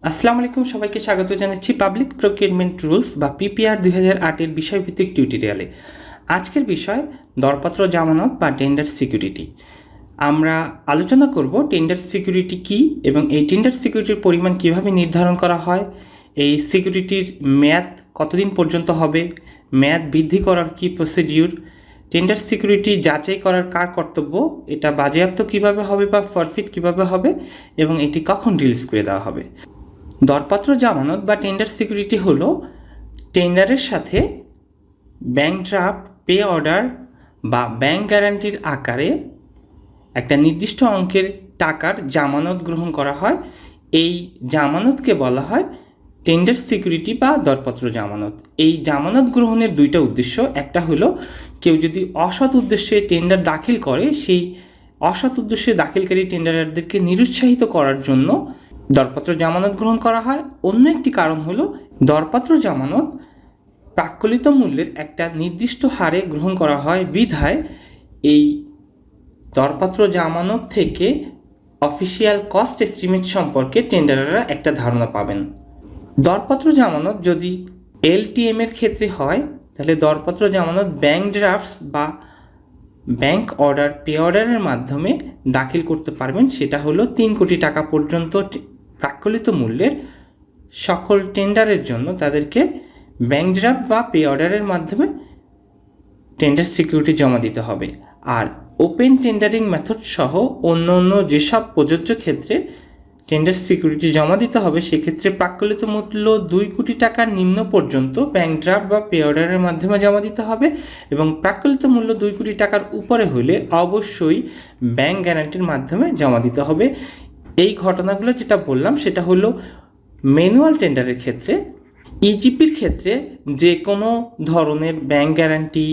আসসালামু আলাইকুম, সবাইকে স্বাগত জানাচ্ছি পাবলিক প্রকিউরমেন্ট রুলস বা পিপিআর 2008-এর বিষয়ভিত্তিক টিউটোরিয়ালে। আজকের বিষয় দরপত্র জামানত বা টেন্ডার সিকিউরিটি। আমরা আলোচনা করব টেন্ডার সিকিউরিটি কী এবং এই টেন্ডার সিকিউরিটির পরিমাণ কিভাবে নির্ধারণ করা হয়, এই সিকিউরিটির মেয়াদ কতদিন পর্যন্ত হবে, মেয়াদ বৃদ্ধি করার কী প্রসিডিউর, টেন্ডার সিকিউরিটি যাচাই করার কার কর্তব্য, এটা বাজেয়াপ্ত কিভাবে হবে বা ফরফিট কিভাবে হবে এবং এটি কখন রিলিজ করে দেওয়া হবে। দরপত্র জামানত বা টেন্ডার সিকিউরিটি হলো টেন্ডারের সাথে ব্যাংক ড্রাফট, পে অর্ডার বা ব্যাংক গ্যারান্টির আকারে একটা নির্দিষ্ট অঙ্কের টাকার জামানত গ্রহণ করা হয়। এই জামানতকে বলা হয় টেন্ডার সিকিউরিটি বা দরপত্র জামানত। এই জামানত গ্রহণের দুইটা উদ্দেশ্য। একটা হলো কেউ যদি অসৎ উদ্দেশ্যে টেন্ডার দাখিল করে, সেই অসৎ উদ্দেশ্যে দাখিলকারী টেন্ডারদেরকে নিরুৎসাহিত করার জন্য দরপত্র জামানত গ্রহণ করা হয়। অন্য একটি কারণ হলো দরপত্র জামানত প্রাক্কলিত মূল্যের একটা নির্দিষ্ট হারে গ্রহণ করা হয় বিধায় এই দরপত্র জামানত থেকে অফিসিয়াল কস্ট এস্টিমেট সম্পর্কে টেন্ডাররা একটা ধারণা পাবেন। দরপত্র জামানত যদি এলটিএম এর ক্ষেত্রে হয় তাহলে দরপত্র জামানত ব্যাংক ড্রাফটস বা ব্যাংক অর্ডার, পে অর্ডারের মাধ্যমে দাখিল করতে পারবেন। সেটা হলো 3 কোটি টাকা পর্যন্ত প্রাক্কলিত মূল্যের সকল টেন্ডারের জন্য তাদেরকে ব্যাংক ড্রাফট বা পে অর্ডারের মাধ্যমে টেন্ডার সিকিউরিটি জমা দিতে হবে। আর ওপেন টেন্ডারিং মেথড সহ অন্য অন্য যেসব প্রযোজ্য ক্ষেত্রে টেন্ডার সিকিউরিটি জমা দিতে হবে, সেক্ষেত্রে প্রাক্কলিত মূল্য 2 কোটি টাকার নিম্ন পর্যন্ত ব্যাংক ড্রাফট বা পে অর্ডারের মাধ্যমে জমা দিতে হবে এবং প্রাক্কলিত মূল্য 2 কোটি টাকার উপরে হলে অবশ্যই ব্যাংক গ্যারান্টির মাধ্যমে জমা দিতে হবে। এই ঘটনাগুলো যেটা বললাম সেটা হলো ম্যানুয়াল টেন্ডারের ক্ষেত্রে। ইজিপির ক্ষেত্রে যে কোনো ধরনের bank guarantee,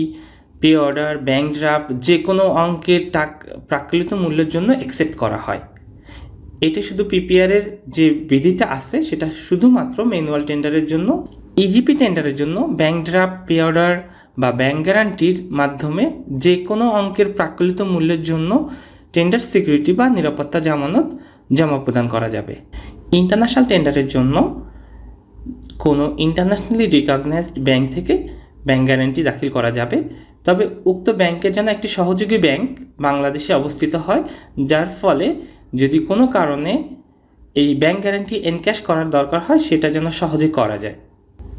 pay order, bank draft যে কোনো অঙ্কের প্রাক্কলিত মূল্যের জন্য অ্যাকসেপ্ট করা হয়। এটা শুধু পিপিআরের যে বিধিটা আছে সেটা শুধুমাত্র ম্যানুয়াল টেন্ডারের জন্য। ইজিপি টেন্ডারের জন্য ব্যাংক ড্রাফট, পে অর্ডার বা ব্যাংক গ্যারান্টির মাধ্যমে যে কোনো অঙ্কের প্রাক্কলিত মূল্যের জন্য টেন্ডার সিকিউরিটি বা নিরাপত্তা জামানত জমা প্রদান করা যাবে। ইন্টারন্যাশনাল টেন্ডারের জন্য কোনো ইন্টারন্যাশনালি রিকগনাইজড ব্যাংক থেকে ব্যাংক গ্যারান্টি দাখিল করা যাবে, তবে উক্ত ব্যাংকের যেন একটি সহযোগী ব্যাংক বাংলাদেশে অবস্থিত হয়, যার ফলে যদি কোনো কারণে এই ব্যাংক গ্যারান্টি এনক্যাশ করার দরকার হয় সেটা যেন সহজে করা যায়।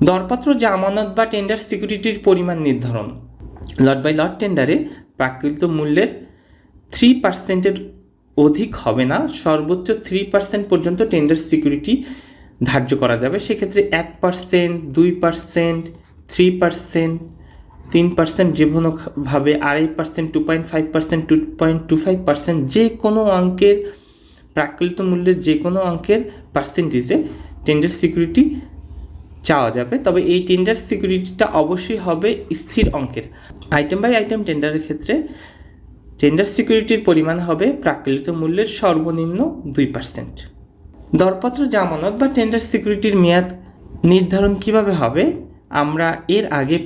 দরপত্র জামানত বা টেন্ডার সিকিউরিটির পরিমাণ নির্ধারণ। লট বাই লট টেন্ডারে প্রাকৃত মূল্যের 3% অধিক হবে না, সর্বোচ্চ 3% পর্যন্ত টেন্ডার সিকিউরিটি ধার্য করা যাবে। সেক্ষেত্রে 1%, 2%, 3%, 3% যে কোনোভাবে 2.5%, 2.5%, 2.25% যে কোনো অঙ্কের প্রাকৃত মূল্যের যে কোনো অঙ্কের পার্সেন্টেজে টেন্ডার সিকিউরিটি চাওয়া যাবে। তবে এই টেন্ডার সিকিউরিটিটা অবশ্যই হবে স্থির অঙ্কের। আইটেম বাই আইটেম টেন্ডারের ক্ষেত্রে টেন্ডার সিকিউরিটির পরিমাণ হবে প্রাকৃত মূল্যের সর্বনিম্ন 2%। দরপত্র জামানত বা টেন্ডার সিকিউরিটির মেয়াদ নির্ধারণ কিভাবে হবে আমরা এর আগে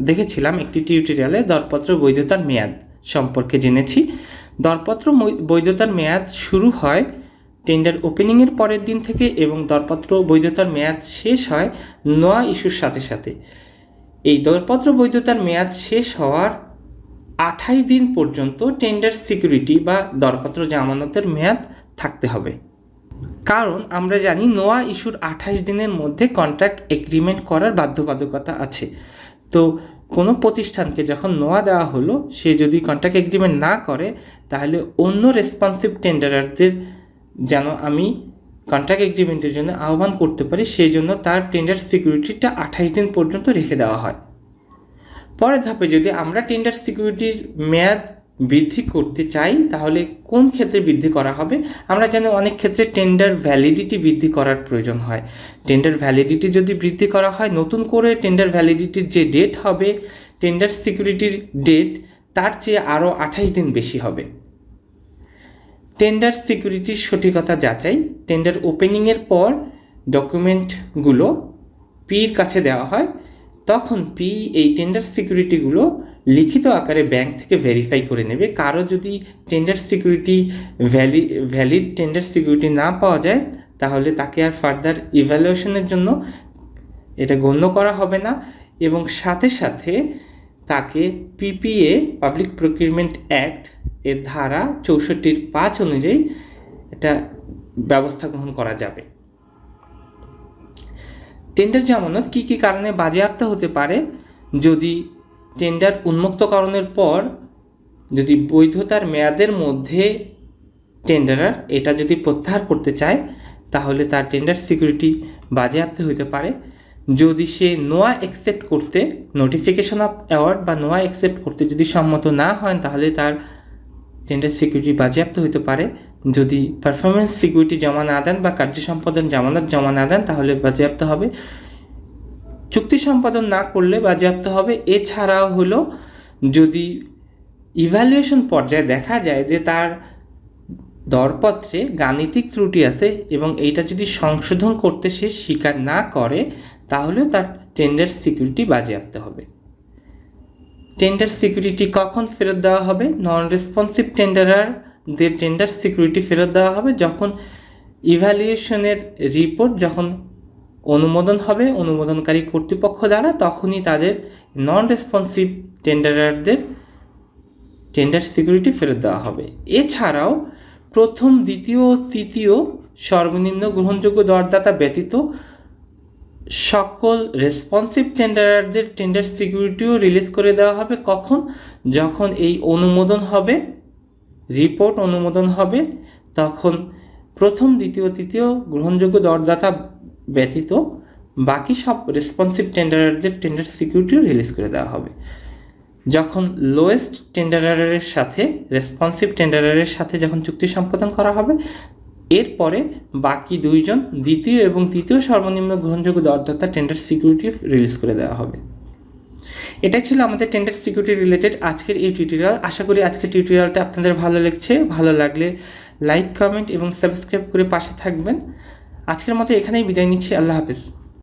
দেখেছিলাম একটি টিউটোরিয়ালে। দরপত্র বৈধতার মেয়াদ সম্পর্কে জেনেছি। দরপত্র বৈধতার মেয়াদ শুরু হয় টেন্ডার ওপেনিংয়ের পরের দিন থেকে এবং দরপত্র বৈধতার মেয়াদ শেষ হয় নোয়া ইস্যুর সাথে সাথে। এই দরপত্র বৈধতার মেয়াদ শেষ হওয়ার 28 দিন পর্যন্ত টেন্ডার সিকিউরিটি বা দরপত্র জামানতের মেয়াদ থাকতে হবে। কারণ আমরা জানি নোয়া ইস্যুর 28 দিনের মধ্যে কন্ট্রাক্ট এগ্রিমেন্ট করার বাধ্যবাধকতা আছে। তো কোনো প্রতিষ্ঠানকে যখন নোয়া দেওয়া হলো, সে যদি কন্ট্রাক্ট এগ্রিমেন্ট না করে তাহলে অন্য রেসপন্সিভ টেন্ডারারদের যেন আমি কন্ট্রাক্ট এগ্রিমেন্টের জন্য আহ্বান করতে পারি, সেই জন্য তার টেন্ডার সিকিউরিটিটা 28 দিন পর্যন্ত রেখে দেওয়া হয়। পরের ধাপে যদি আমরা টেন্ডার সিকিউরিটির মেয়াদ বৃদ্ধি করতে চাই তাহলে কোন ক্ষেত্রে বৃদ্ধি করা হবে? আমরা জানি অনেক ক্ষেত্রে টেন্ডার ভ্যালিডিটি বৃদ্ধি করার প্রয়োজন হয়। টেন্ডার ভ্যালিডিটি যদি বৃদ্ধি করা হয়, নতুন করে টেন্ডার ভ্যালিডিটির যে ডেট হবে টেন্ডার সিকিউরিটির ডেট তার চেয়ে আরও 28 দিন বেশি হবে। টেন্ডার সিকিউরিটির সঠিকতা যাচাই। টেন্ডার ওপেনিংয়ের পর ডকুমেন্টগুলো পির কাছে দেওয়া হয়, তখন পি এই টেন্ডার সিকিউরিটিগুলো লিখিত আকারে ব্যাংক থেকে ভেরিফাই করে নেবে। কারো যদি tender security valid tender security না পাওয়া যায় তাহলে তাকে আর ফার্দার ইভ্যালুয়েশনের জন্য এটা গণ্য করা হবে না, এবং সাথে সাথে তাকে পিপিএ পাবলিক প্রকিউরমেন্ট অ্যাক্ট এর ধারা 64(5) অনুযায়ী এটা ব্যবস্থা গ্রহণ করা যাবে। টেন্ডার জামানত কী কী কারণে বাজেয়াপ্ত হতে পারে? যদি টেন্ডার উন্মুক্তকরণের পর যদি বৈধতার মেয়াদের মধ্যে টেন্ডারার এটা যদি প্রত্যাহার করতে চায় তাহলে তার টেন্ডার সিকিউরিটি বাজেয়াপ্ত হতে পারে। যদি সে নোয়া অ্যাকসেপ্ট করতে, নোটিফিকেশন অফ অ্যাওয়ার্ড বা নোয়া অ্যাকসেপ্ট করতে যদি সম্মত না হয় তাহলে তার টেন্ডার সিকিউরিটি বাজেয়াপ্ত হতে পারে। যদি পারফরমেন্স সিকিউরিটি জমা না দেন বা কার্য সম্পাদন জামানত জমা না দেন তাহলে বাজেয়াপ্ত হবে। চুক্তি সম্পাদন না করলে বাজেয়াপ্ত হবে। এছাড়াও হলো যদি ইভ্যালুয়েশন পর্যায়ে দেখা যায় যে তার দরপত্রে গাণিতিক ত্রুটি আছে এবং এইটা যদি সংশোধন করতে সে স্বীকার না করে তাহলেও তার টেন্ডার সিকিউরিটি বাজেয়াপ্ত হবে। টেন্ডার সিকিউরিটি কখন ফেরত দেওয়া হবে? নন রেসপন্সিভ টেন্ডারারদের টেন্ডার সিকিউরিটি ফেরত দেওয়া হবে যখন ইভ্যালুয়েশনের রিপোর্ট যখন অনুমোদন হবে অনুমোদনকারী কর্তৃপক্ষ দ্বারা, তখনই তাদের নন রেসপন্সিভ টেন্ডারারদের টেন্ডার সিকিউরিটি ফেরত দেওয়া হবে। এছাড়াও প্রথম, দ্বিতীয় ও তৃতীয় সর্বনিম্ন গ্রহণযোগ্য দরদাতা ব্যতীত সকল রেসপন্সিভ টেন্ডারারদের টেন্ডার সিকিউরিটিও রিলিজ করে দেওয়া হবে। কখন? যখন এই অনুমোদন হবে, রিপোর্ট অনুমোদন হবে, তখন প্রথম, দ্বিতীয়, তৃতীয় গ্রহণযোগ্য দরদাতা ব্যতীত বাকি সব রেসপন্সিভ টেন্ডারারদের টেন্ডার সিকিউরিটিও রিলিজ করে দেওয়া হবে। যখন লোয়েস্ট টেন্ডারারের সাথে রেসপন্সিভ টেন্ডারারের সাথে যখন চুক্তি সম্পাদন করা হবে, এরপরে বাকি দুইজন দ্বিতীয় এবং তৃতীয় সর্বনিম্ন গ্রহণযোগ্য দরদাতা টেন্ডার সিকিউরিটি রিলিজ করে দেওয়া হবে। এটাই ছিল আমাদের টেন্ডার সিকিউরিটি রিলেটেড আজকের এই টিউটোরিয়াল। আশা করি আজকের টিউটোরিয়ালটা আপনাদের ভালো লাগছে। ভালো লাগলে লাইক, কমেন্ট এবং সাবস্ক্রাইব করে পাশে থাকবেন। আজকের মতো এখানেই বিদায় নিচ্ছি। আল্লাহ হাফেজ।